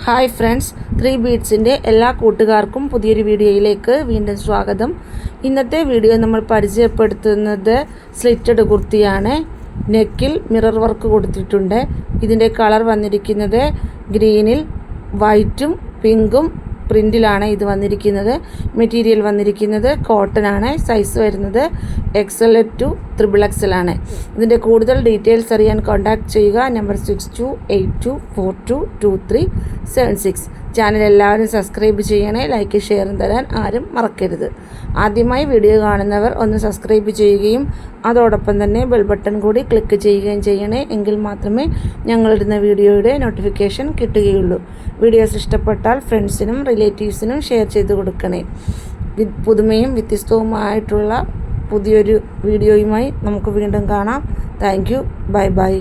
Hi friends, 3 ബീഡ്സിൻ്റെ എല്ലാ കൂട്ടുകാർക്കും പുതിയൊരു വീഡിയോയിലേക്ക് വീണ്ടും സ്വാഗതം. ഇന്നത്തെ വീഡിയോ നമ്മൾ പരിചയപ്പെടുത്തുന്നത് സ്ലിറ്റഡ് കുർത്തിയാണ്. നെക്കിൽ മിറർ വർക്ക് കൊടുത്തിട്ടുണ്ട്. ഇതിൻ്റെ കളർ വന്നിരിക്കുന്നത് ഗ്രീനിൽ വൈറ്റും പിങ്കും പ്രിൻറ്റിലാണ് ഇത് വന്നിരിക്കുന്നത്. മെറ്റീരിയൽ വന്നിരിക്കുന്നത് കോട്ടൺ ആണ്. സൈസ് വരുന്നത് XL to XXL ആണ്. ഇതിൻ്റെ കൂടുതൽ ഡീറ്റെയിൽസ് അറിയാൻ കോൺടാക്ട് ചെയ്യുക. നമ്പർ 6282422376. ചാനൽ എല്ലാവരും സബ്സ്ക്രൈബ് ചെയ്യണേ. ലൈക്ക് ഷെയറും തരാൻ ആരും മറക്കരുത്. ആദ്യമായി വീഡിയോ കാണുന്നവർ ഒന്ന് സബ്സ്ക്രൈബ് ചെയ്യുകയും അതോടൊപ്പം തന്നെ ബെൽ ബട്ടൺ കൂടി ക്ലിക്ക് ചെയ്യുകയും ചെയ്യണേ. എങ്കിൽ മാത്രമേ ഞങ്ങളിടുന്ന വീഡിയോയുടെ നോട്ടിഫിക്കേഷൻ കിട്ടുകയുള്ളൂ. വീഡിയോസ് ഇഷ്ടപ്പെട്ടാൽ ഫ്രണ്ട്സിനും റിലേറ്റീവ്സിനും ഷെയർ ചെയ്ത് കൊടുക്കണേ. പുതുമയും വ്യത്യസ്തവുമായിട്ടുള്ള പുതിയൊരു വീഡിയോയുമായി നമുക്ക് വീണ്ടും കാണാം. Thank you. Bye bye.